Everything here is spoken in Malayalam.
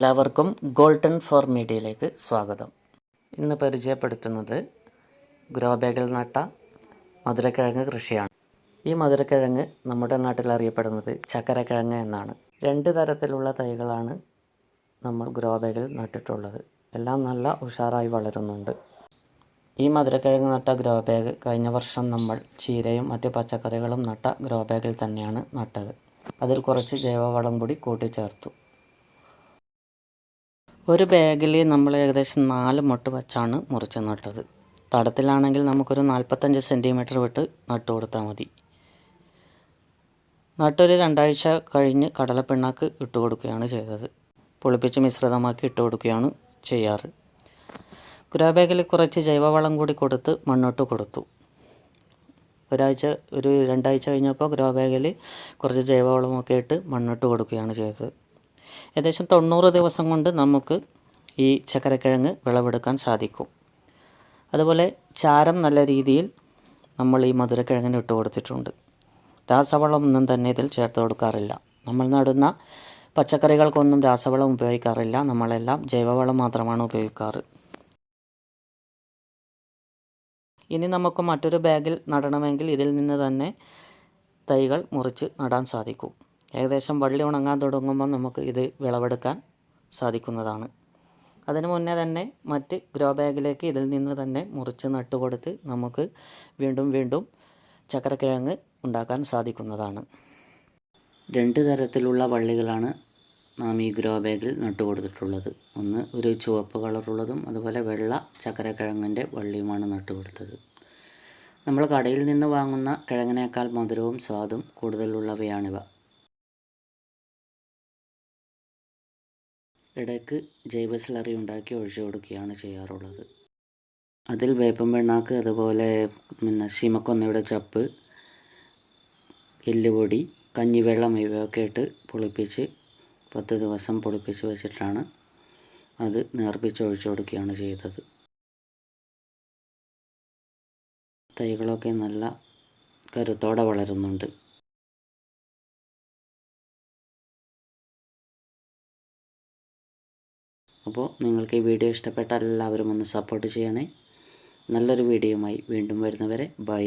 എല്ലാവർക്കും ഗോൾഡൻ ഫോർ മീഡിയയിലേക്ക് സ്വാഗതം. ഇന്ന് പരിചയപ്പെടുത്തുന്നത് ഗ്രോ ബാഗിൽ നട്ട മധുരക്കിഴങ്ങ് കൃഷിയാണ്. ഈ മധുരക്കിഴങ്ങ് നമ്മുടെ നാട്ടിൽ അറിയപ്പെടുന്നത് ചക്കരക്കിഴങ്ങ് എന്നാണ്. 2 തരത്തിലുള്ള തൈകളാണ് നമ്മൾ ഗ്രോ ബാഗിൽ നട്ടിട്ടുള്ളത്. എല്ലാം നല്ല ഉഷാറായി വളരുന്നുണ്ട്. ഈ മധുരക്കിഴങ്ങ് നട്ട ഗ്രോ ബാഗ് കഴിഞ്ഞ വർഷം നമ്മൾ ചീരയും മറ്റ് പച്ചക്കറികളും നട്ട ഗ്രോ ബാഗിൽ തന്നെയാണ് നട്ടത്. അതിൽ കുറച്ച് ജൈവവളം കൂടി കൂട്ടിച്ചേർത്തു. ഒരു ബാഗിൽ നമ്മൾ ഏകദേശം 4 മുട്ട് വച്ചാണ് മുറിച്ച് നട്ടത്. തടത്തിലാണെങ്കിൽ നമുക്കൊരു 45 സെൻറ്റിമീറ്റർ വിട്ട് നട്ടു കൊടുത്താൽ മതി. നട്ടൊരു 2 ആഴ്ച കഴിഞ്ഞ് കടലപ്പിണ്ണാക്ക് ഇട്ട് കൊടുക്കുകയാണ് ചെയ്തത്. പുളിപ്പിച്ച് മിശ്രിതമാക്കി ഇട്ട് കൊടുക്കുകയാണ് ചെയ്യാറ്. ഗ്രോ ബാഗിൽ കുറച്ച് ജൈവവളം കൂടി കൊടുത്ത് മണ്ണിട്ട് കൊടുത്തു. ഒരു 2 ആഴ്ച കഴിഞ്ഞപ്പോൾ ഗ്രോ ബാഗിൽ കുറച്ച് ജൈവവളമൊക്കെ ഇട്ട് മണ്ണിട്ട് കൊടുക്കുകയാണ് ചെയ്തത്. ഏകദേശം 90 ദിവസം കൊണ്ട് നമുക്ക് ഈ ചക്കരക്കിഴങ്ങ് വിളവെടുക്കാൻ സാധിക്കും. അതുപോലെ ചാരം നല്ല രീതിയിൽ നമ്മൾ ഈ മധുരക്കിഴങ്ങിന് ഇട്ട് കൊടുത്തിട്ടുണ്ട്. രാസവളം ഒന്നും തന്നെ ഇതിൽ ചേർത്ത് കൊടുക്കാറില്ല. നമ്മൾ നടുന്ന പച്ചക്കറികൾക്കൊന്നും രാസവളം ഉപയോഗിക്കാറില്ല. നമ്മളെല്ലാം ജൈവവളം മാത്രമാണ് ഉപയോഗിക്കാറ്. ഇനി നമുക്ക് മറ്റൊരു ബാഗിൽ നടണമെങ്കിൽ ഇതിൽ നിന്ന് തന്നെ തൈകൾ മുറിച്ച് നടാൻ സാധിക്കും. ഏകദേശം വള്ളി ഉണങ്ങാൻ തുടങ്ങുമ്പോൾ നമുക്ക് ഇത് വിളവെടുക്കാൻ സാധിക്കുന്നതാണ്. അതിനു മുന്നേ തന്നെ മറ്റ് ഗ്രോ ബാഗിലേക്ക് ഇതിൽ നിന്ന് തന്നെ മുറിച്ച് നട്ടുകൊടുത്ത് നമുക്ക് വീണ്ടും ചക്കരക്കിഴങ്ങ് ഉണ്ടാക്കാൻ സാധിക്കുന്നതാണ്. 2 തരത്തിലുള്ള വള്ളികളാണ് നാം ഈ ഗ്രോ ബാഗിൽ നട്ടുകൊടുത്തിട്ടുള്ളത്. ഒന്ന് ഒരു ചുവപ്പ് കളറുള്ളതും അതുപോലെ വെള്ള ചക്കരക്കിഴങ്ങിൻ്റെ വള്ളിയുമാണ് നട്ടുകൊടുത്തത്. നമ്മൾ കടയിൽ നിന്ന് വാങ്ങുന്ന കിഴങ്ങിനേക്കാൾ മധുരവും സ്വാദും കൂടുതലുള്ളവയാണിവ. ഇടയ്ക്ക് ജൈവ സ്ലറി ഉണ്ടാക്കി ഒഴിച്ചു കൊടുക്കുകയാണ് ചെയ്യാറുള്ളത്. അതിൽ വേപ്പൻ പിണ്ണാക്ക്, അതുപോലെ ശീമക്കൊന്നയുടെ ചപ്പ്, എല്ലുപൊടി, കഞ്ഞിവെള്ളം ഇവയൊക്കെ ഇട്ട് പുളിപ്പിച്ച് 10 ദിവസം പുളിപ്പിച്ച് വെച്ചിട്ടാണ് അത് നേർപ്പിച്ച് ഒഴിച്ചു കൊടുക്കുകയാണ് ചെയ്തത്. തൈകളൊക്കെ നല്ല കരുത്തോടെ വളരുന്നുണ്ട്. അപ്പോൾ നിങ്ങൾക്ക് ഈ വീഡിയോ ഇഷ്ടപ്പെട്ടാൽ എല്ലാവരും ഒന്ന് സപ്പോർട്ട് ചെയ്യണേ. നല്ലൊരു വീഡിയോയുമായി വീണ്ടും വരുന്നവരെ ബൈ.